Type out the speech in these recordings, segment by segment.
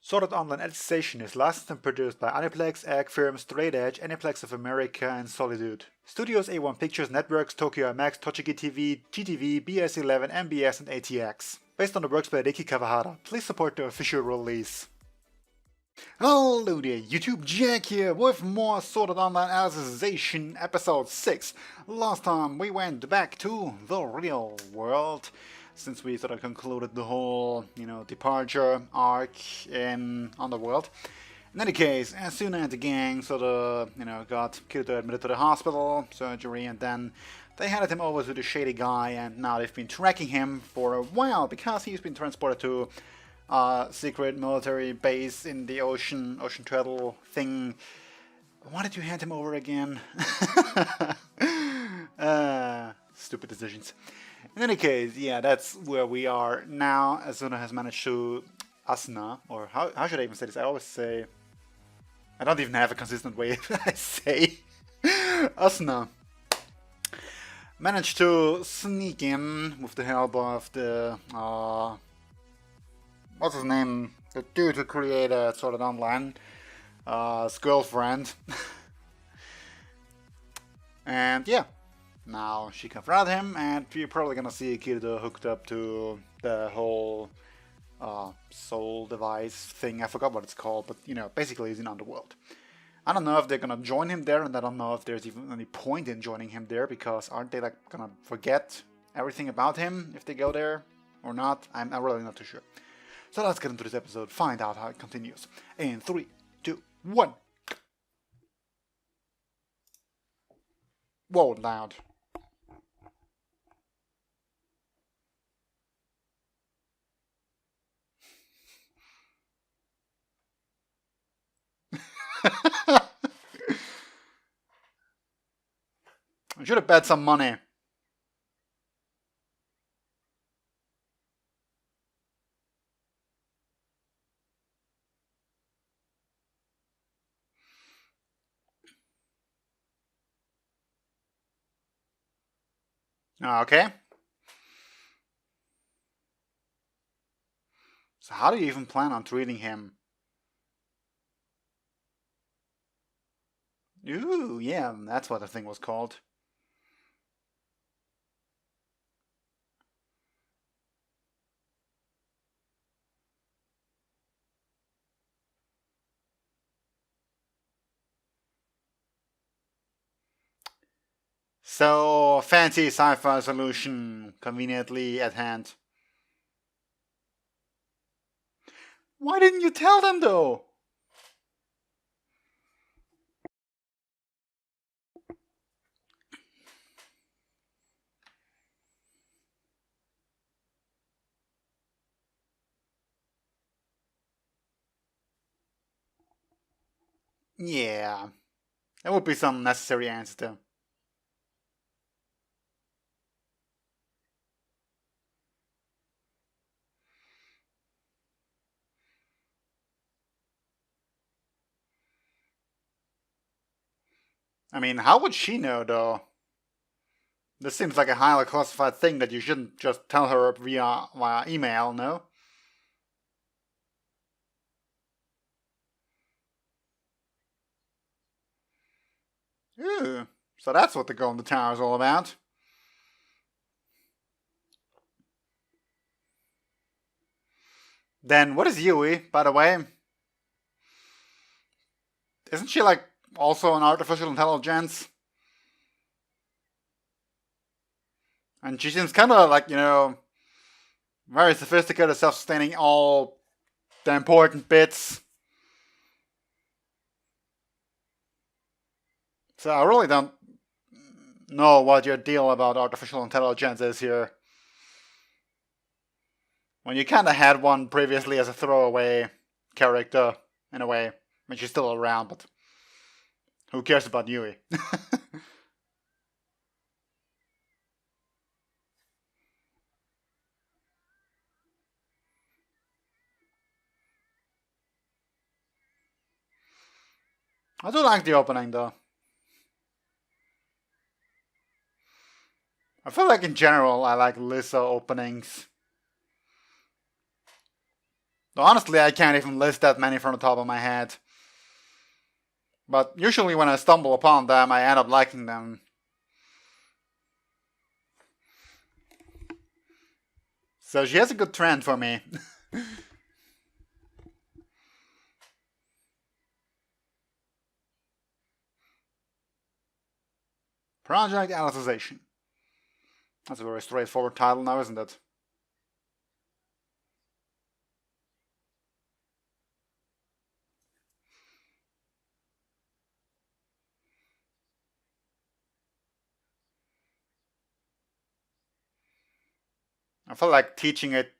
Sword Art Online Alicization is licensed and produced by Aniplex, Egg Firm, Straight Edge, Aniplex of America, and Solitude. Studios A1 Pictures Networks, Tokyo MX, Tochigi TV, GTV, BS11, MBS, and ATX. Based on the works by Riki Kawahara. Please support the official release. Hello there, YouTube, Jack here with more Sword Art Online Alicization episode 6. Last time we went back to the real world, since we sort of concluded the whole, departure arc in Underworld. In any case, as soon as the gang sort of, got Kirito admitted to the hospital, surgery, and then they handed him over to the shady guy, and now they've been tracking him for a while because he's been transported to secret military base in the ocean treadle thing. Why did you hand him over again? Stupid decisions. In any case, yeah, that's where we are now. Asuna has managed to... Asuna, or how should I even say this? I always say... I don't even have a consistent way I say. Asuna managed to sneak in with the help of the... what's his name? The dude who created Sword Art Online. His girlfriend. And yeah. Now she confronted him, and you're probably gonna see Kirito hooked up to the whole soul device thing. I forgot what it's called, but basically he's in Underworld. I don't know if they're gonna join him there, and I don't know if there's even any point in joining him there, because aren't they like gonna forget everything about him if they go there or not? I'm really not too sure. So let's get into this episode, find out how it continues. In 3, 2, 1. Whoa, loud. I should have bet some money. Okay. So how do you even plan on treating him? Ooh, yeah, that's what the thing was called. So, fancy sci-fi solution conveniently at hand. Why didn't you tell them though? Yeah, that would be some necessary answer though. I mean, how would she know though? This seems like a highly classified thing that you shouldn't just tell her via email, no? Ooh, so that's what the Golden Tower is all about. Then what is Yui, by the way? Isn't she like also an artificial intelligence? And she seems kind of like, very sophisticated, self-sustaining, all the important bits. So I really don't know what your deal about artificial intelligence is here. When you kind of had one previously as a throwaway character, in a way. I mean, she's still around, but who cares about Yui? I do like the opening, though. I feel like in general, I like Lisa openings. Though honestly, I can't even list that many from the top of my head. But usually when I stumble upon them, I end up liking them. So she has a good trend for me. Project Alicization. That's a very straightforward title now, isn't it? I feel like teaching it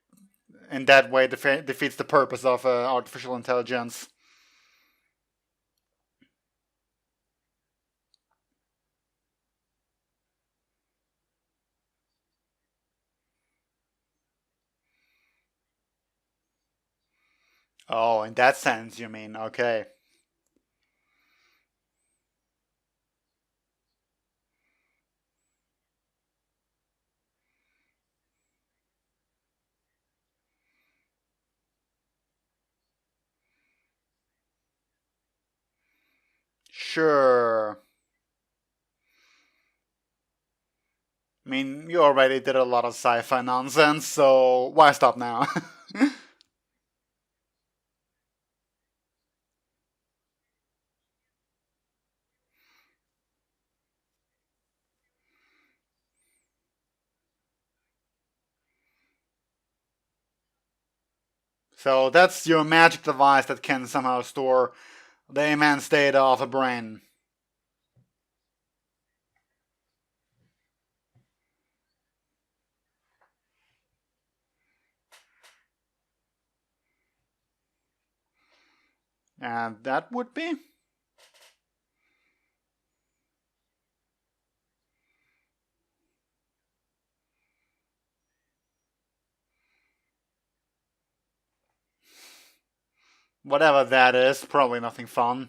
in that way defeats the purpose of artificial intelligence. Oh, in that sense, you mean, okay. Sure. I mean, you already did a lot of sci-fi nonsense, so why stop now? So that's your magic device that can somehow store the immense data of a brain. And that would be? Whatever that is, probably nothing fun.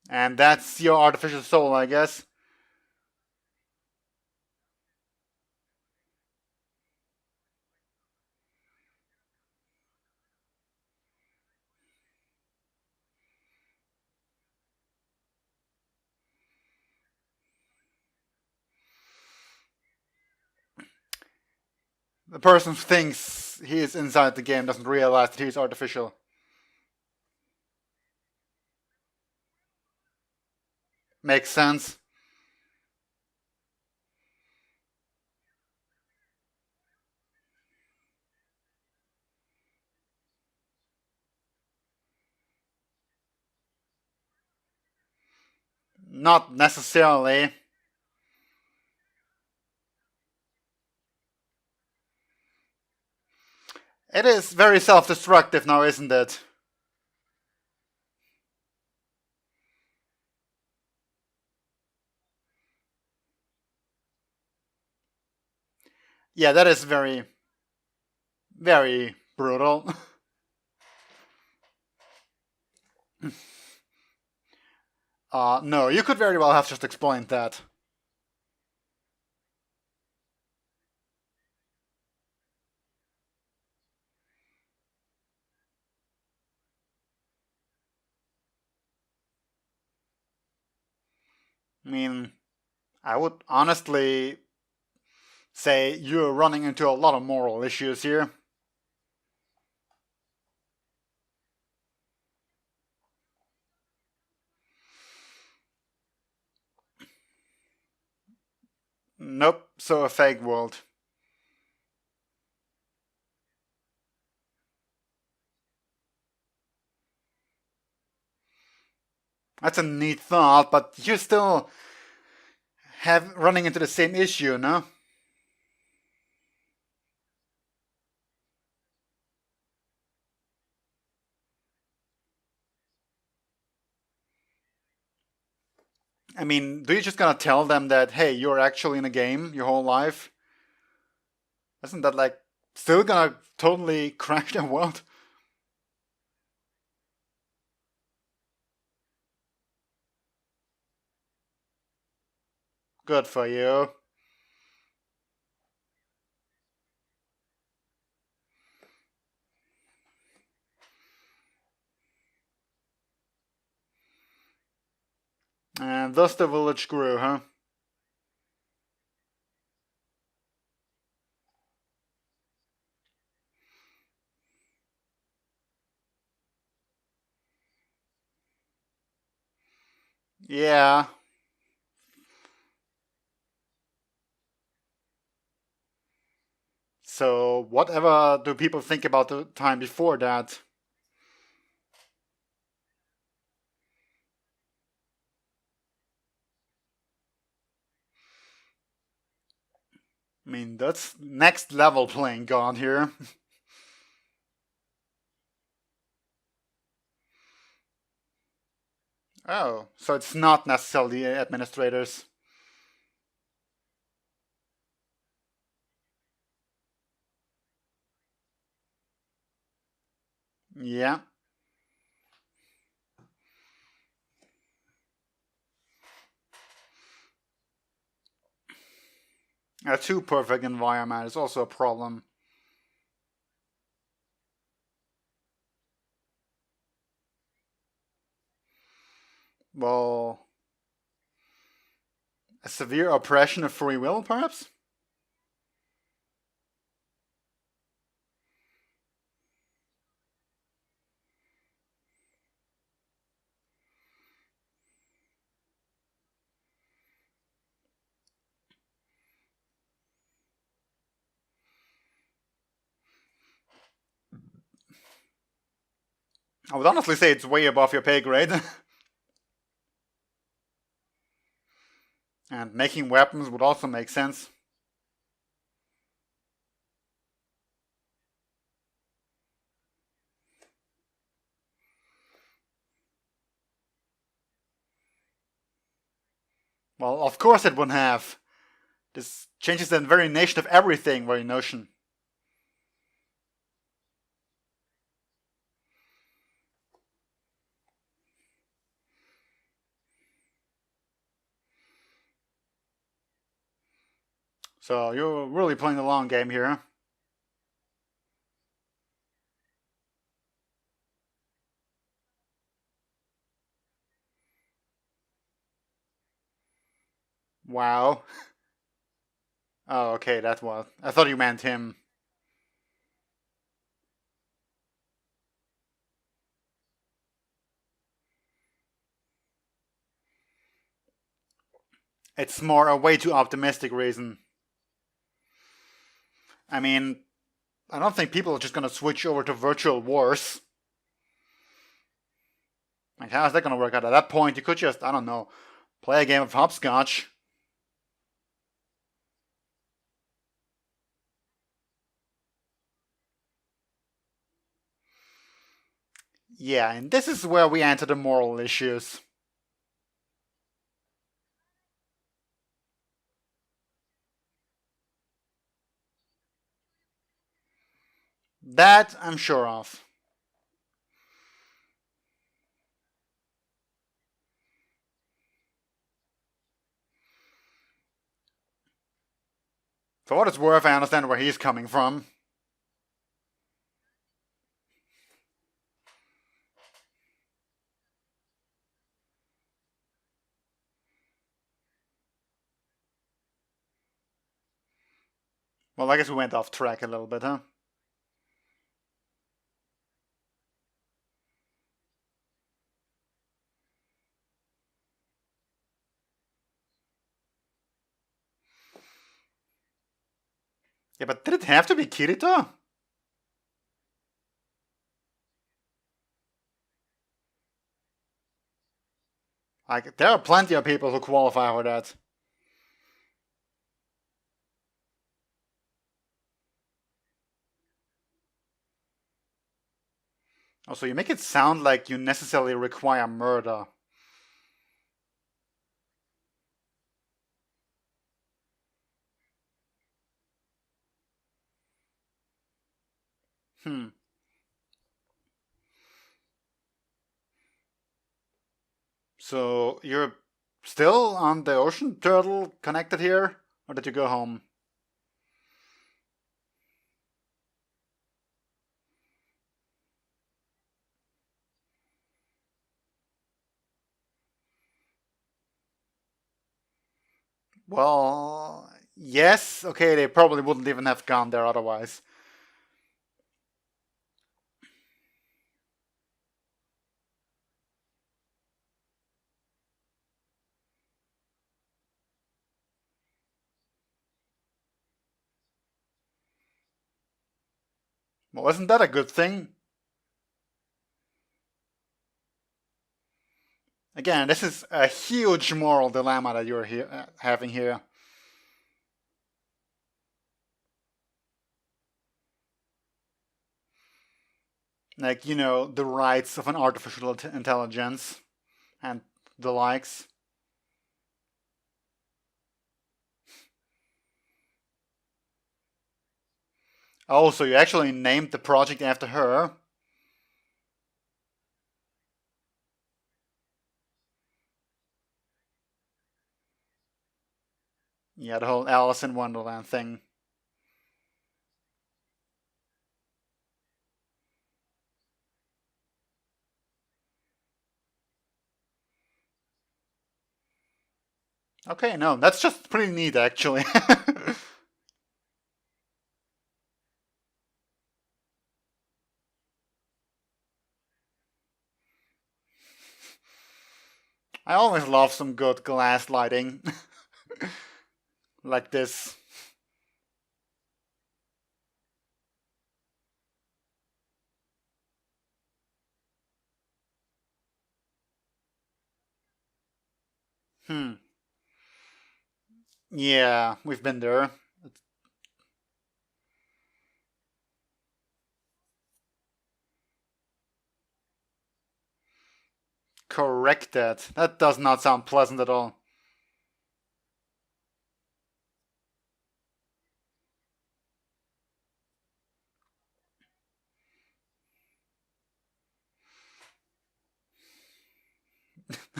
And that's your artificial soul, I guess. The person who thinks he is inside the game doesn't realize that he's artificial. Makes sense. Not necessarily. It is very self-destructive now, isn't it? Yeah, that is very, very brutal. No, you could very well have just explained that. I mean, I would honestly say you're running into a lot of moral issues here. Nope, so a fake world. That's a neat thought, but you still have running into the same issue, no? I mean, do you just gonna tell them that, hey, you're actually in a game your whole life? Isn't that like still gonna totally crash their world? Good for you. And thus the village grew, huh? Yeah. So, whatever do people think about the time before that? I mean, that's next level playing God here. Oh, so it's not necessarily administrators. Yeah. A too perfect environment is also a problem. Well, a severe oppression of free will, perhaps? I would honestly say it's way above your pay grade. And making weapons would also make sense. Well, of course it wouldn't have. This changes the very nation of everything, very notion. So you're really playing the long game here, huh? Wow. Oh, okay, that was. I thought you meant him. It's more a way too optimistic reason. I mean, I don't think people are just gonna switch over to virtual wars. Like, how's that gonna work out? At that point, you could just, I don't know, play a game of hopscotch. Yeah, and this is where we enter the moral issues. That I'm sure of. For what it's worth, I understand where he's coming from. Well, I guess we went off track a little bit, huh? Yeah, but did it have to be Kirito? Like, there are plenty of people who qualify for that. Also, you make it sound like you necessarily require murder. Hmm. So you're Still on the ocean turtle connected here? Or did you go home? Well, yes. Okay, they probably wouldn't even have gone there otherwise. Well, isn't that a good thing? Again, this is a huge moral dilemma that you're here, having here. Like, you know, the rights of an artificial intelligence and the likes. Oh, so you actually named the project after her? Yeah, the whole Alice in Wonderland thing. Okay, no, that's just pretty neat, actually. I always love some good glass lighting. Like this. Hmm. Yeah, we've been there. Correct that. That does not sound pleasant at all.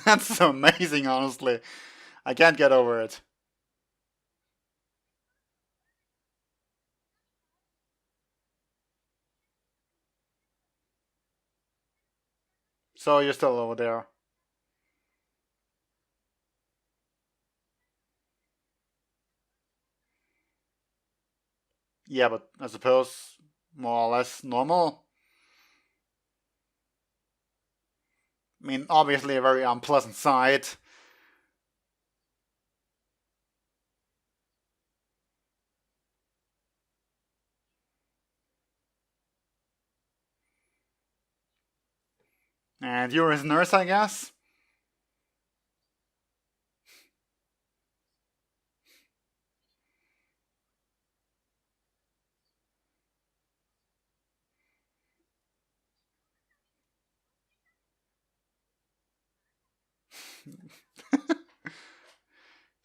That's so amazing, honestly. I can't get over it. So you're still over there. Yeah, but I suppose more or less normal. I mean, obviously a very unpleasant sight. And you're his nurse, I guess?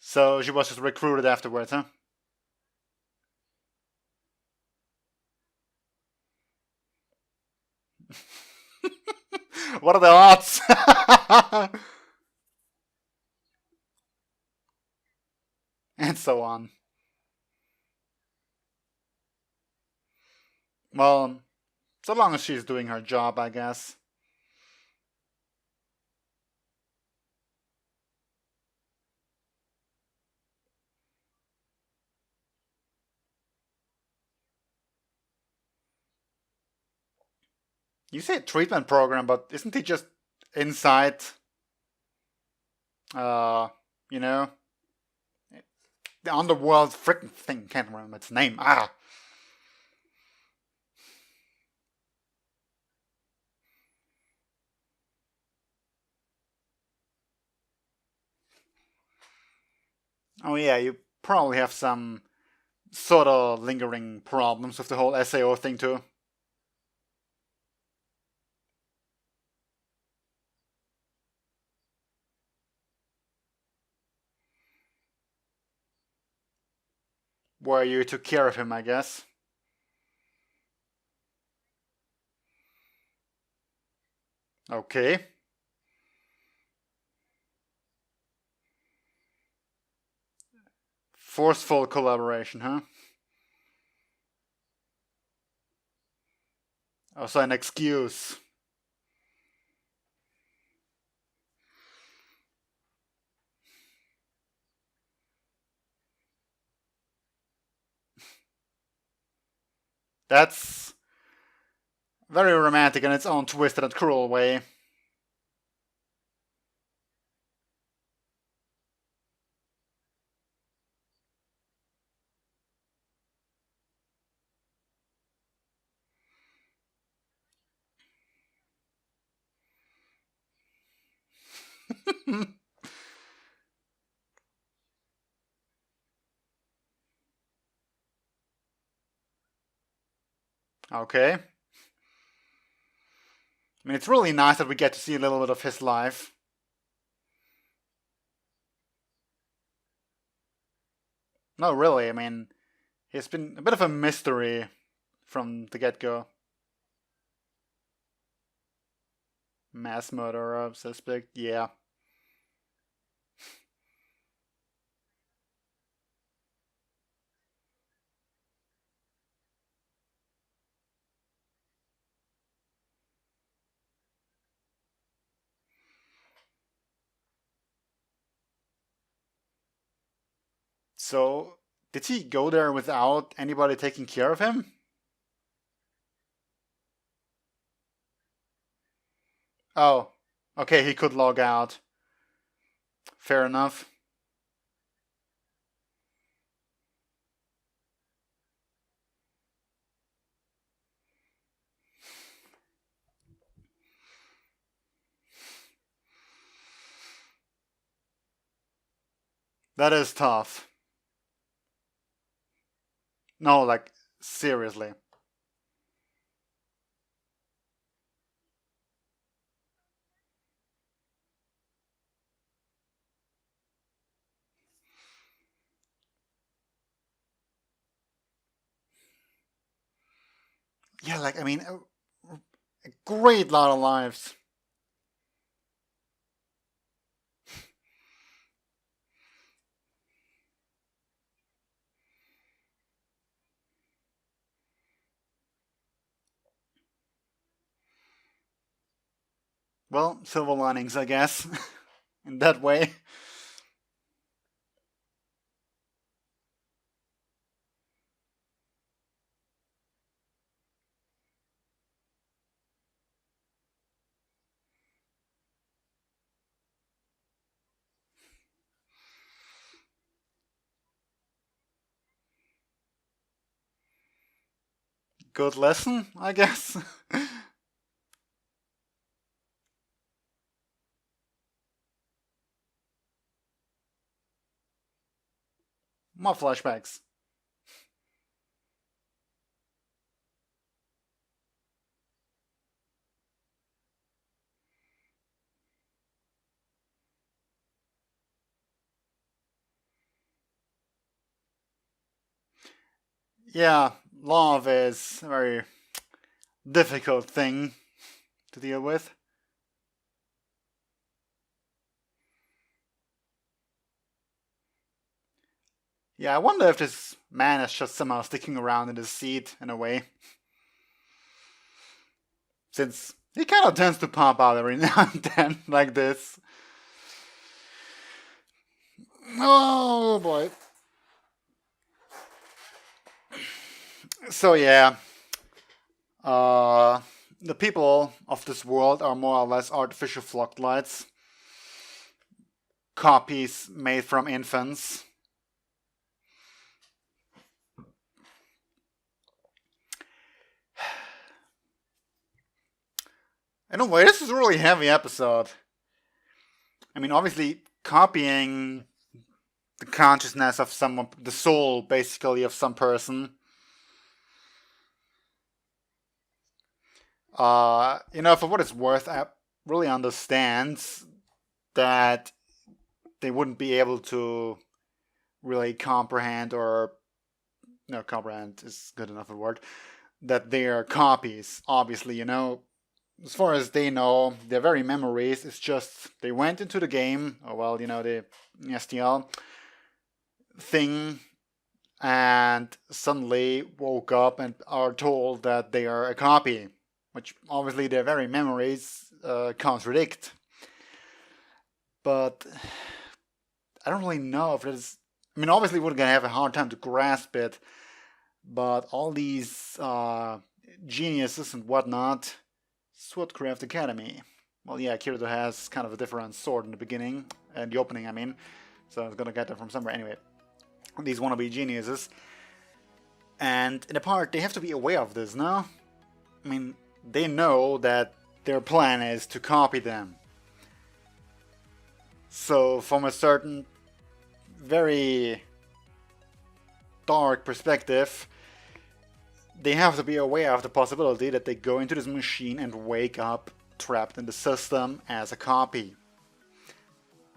So she was just recruited afterwards, huh? What are the odds? And so on. Well, so long as she's doing her job, I guess. You say treatment program, but isn't he just inside, uh, you know, the Underworld freaking thing? Can't remember its name. Ah. Oh yeah, you probably have some sort of lingering problems with the whole SAO thing too. Where you took care of him, I guess. Okay. Forceful collaboration, huh? Also an excuse. That's very romantic in its own twisted and cruel way. Okay. I mean, it's really nice that we get to see a little bit of his life. No, really, I mean, he's been a bit of a mystery from the get-go. Mass murderer, suspect, yeah. So, did he go there without anybody taking care of him? Oh, okay, he could log out. Fair enough. That is tough. No, like, seriously. Yeah, like, I mean, a great lot of lives. Well, silver linings, I guess, in that way. Good lesson, I guess. More flashbacks. Yeah, love is a very difficult thing to deal with. Yeah, I wonder if this man is just somehow sticking around in his seat in a way. Since he kind of tends to pop out every now and then, like this. Oh boy. So yeah, uh, the people of this world are more or less artificial floodlights, copies made from infants. In a way, this is a really heavy episode. I mean, obviously, copying the consciousness of someone, the soul, basically, of some person. For what it's worth, I really understand that they wouldn't be able to really comprehend, or no, comprehend is good enough a word, that they are copies. Obviously, as far as they know, their very memories is just they went into the game, or well, the STL, thing and suddenly woke up and are told that they are a copy, which obviously their very memories contradict. But I don't really know if it is. I mean, obviously we're gonna have a hard time to grasp it, but all these geniuses and whatnot, Swordcraft Academy. Well, yeah, Kirito has kind of a different sword in the beginning, and the opening, I mean, so I was gonna get that from somewhere anyway. These wannabe geniuses, and in a part they have to be aware of this, no? I mean, they know that their plan is to copy them. So from a certain very dark perspective, they have to be aware of the possibility that they go into this machine and wake up trapped in the system as a copy.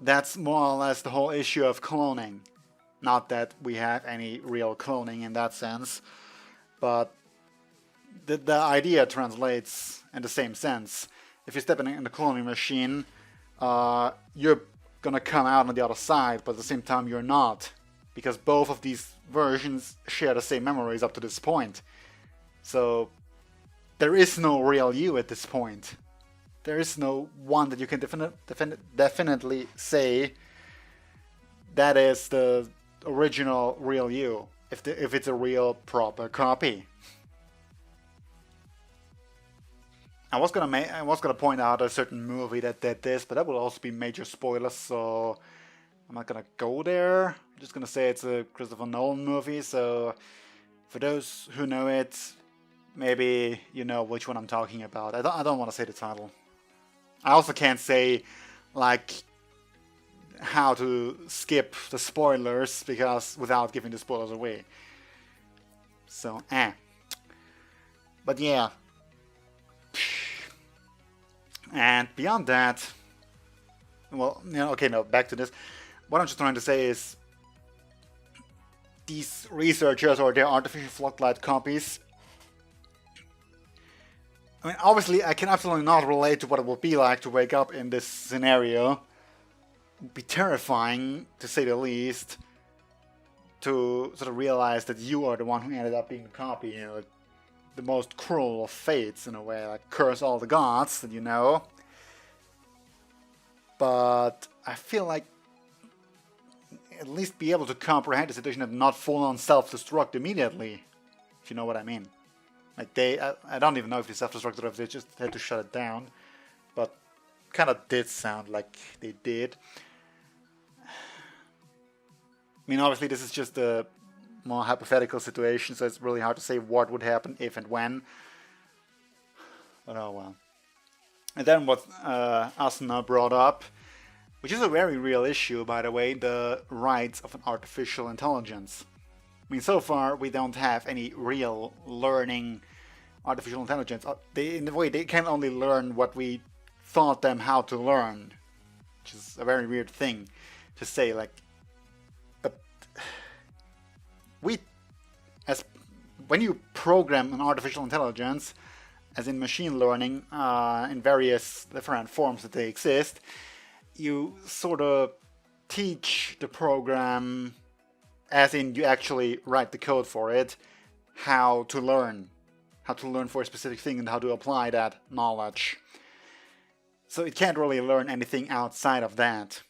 That's more or less the whole issue of cloning. Not that we have any real cloning in that sense, but the idea translates in the same sense. If you step in the cloning machine, you're gonna come out on the other side, but at the same time you're not, because both of these versions share the same memories up to this point. So there is no real you at this point. There is no one that you can definitely say that is the original real you, if it's a real proper copy. I was gonna point out a certain movie that did this, but that would also be major spoilers, so I'm not gonna go there. I'm just gonna say it's a Christopher Nolan movie, so for those who know it, maybe you know which one I'm talking about. I don't want to say the title. I also can't say like how to skip the spoilers because without giving the spoilers away. So but yeah. And beyond that, well, you know, okay, no, back to this. What I'm just trying to say is these researchers or their artificial floodlight copies, I mean, obviously I can absolutely not relate to what it would be like to wake up in this scenario. It would be terrifying, to say the least, to sort of realize that you are the one who ended up being the copy, you know, the most cruel of fates in a way, like curse all the gods that you know. But I feel like at least be able to comprehend the situation and not full on self-destruct immediately, if you know what I mean. Like I don't even know if they self-destructed or if they just had to shut it down, but kind of did sound like they did. I mean, obviously this is just a more hypothetical situation, so it's really hard to say what would happen if and when. But oh well. And then what Asuna brought up, which is a very real issue, by the way, the rights of an artificial intelligence. I mean, so far we don't have any real learning artificial intelligence. In a way, they can only learn what we taught them how to learn, which is a very weird thing to say. Like, but when you program an artificial intelligence, as in machine learning, in various different forms that they exist, you sort of teach the program, as in you actually write the code for it, how to learn for a specific thing and how to apply that knowledge. So it can't really learn anything outside of that.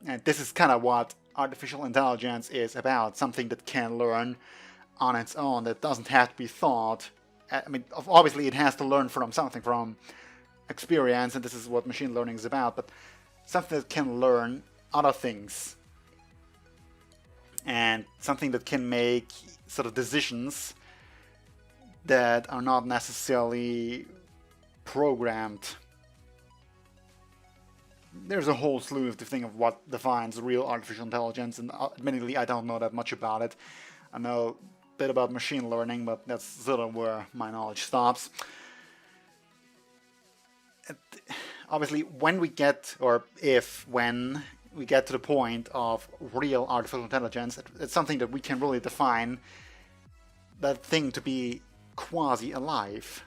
And this is kind of what artificial intelligence is about, something that can learn on its own, that doesn't have to be taught. I mean, obviously it has to learn from something, from experience, and this is what machine learning is about, but something that can learn other things. And something that can make sort of decisions that are not necessarily programmed. There's a whole slew of the thing of what defines real artificial intelligence, and admittedly I don't know that much about it. I know a bit about machine learning, but that's sort of where my knowledge stops. Obviously, when we get to the point of real artificial intelligence, it's something that we can really define that thing to be quasi-alive.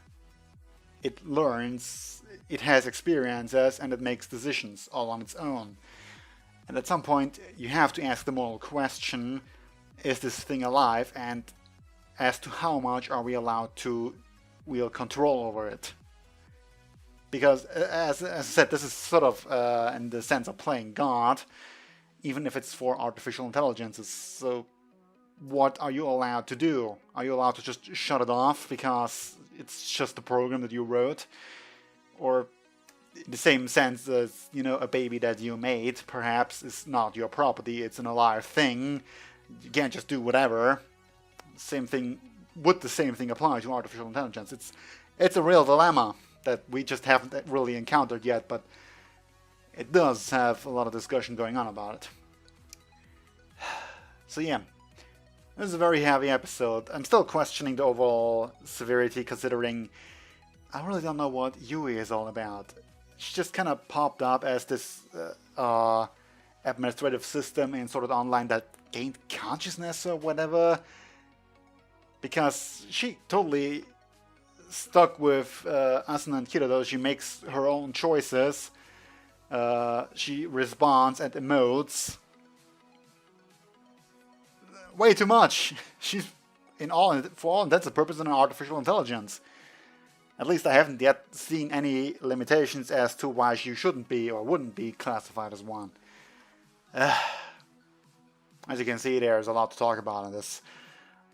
It learns, it has experiences, and it makes decisions all on its own. And at some point you have to ask the moral question, is this thing alive, and as to how much are we allowed to wield control over it? Because as I said, this is sort of in the sense of playing God, even if it's for artificial intelligences. So what are you allowed to do? Are you allowed to just shut it off because it's just a program that you wrote? Or in the same sense as, you know, a baby that you made perhaps is not your property, it's an alive thing. You can't just do whatever. Same thing, would the same thing apply to artificial intelligence? It's a real dilemma that we just haven't really encountered yet, but it does have a lot of discussion going on about it. So yeah, this is a very heavy episode. I'm still questioning the overall severity, considering I really don't know what Yui is all about. She just kind of popped up as this administrative system in Sword Art Online that gained consciousness or whatever, because she totally stuck with Asuna and Kirito. She makes her own choices. She responds and emotes way too much. She's for all intents and purposes an artificial intelligence. At least I haven't yet seen any limitations as to why she shouldn't be or wouldn't be classified as one. As you can see, there's a lot to talk about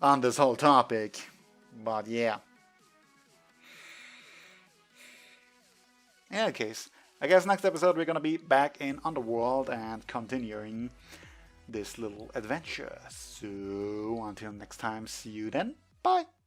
on this whole topic. But yeah. In any case, I guess next episode we're gonna be back in Underworld and continuing this little adventure. So until next time, see you then. Bye!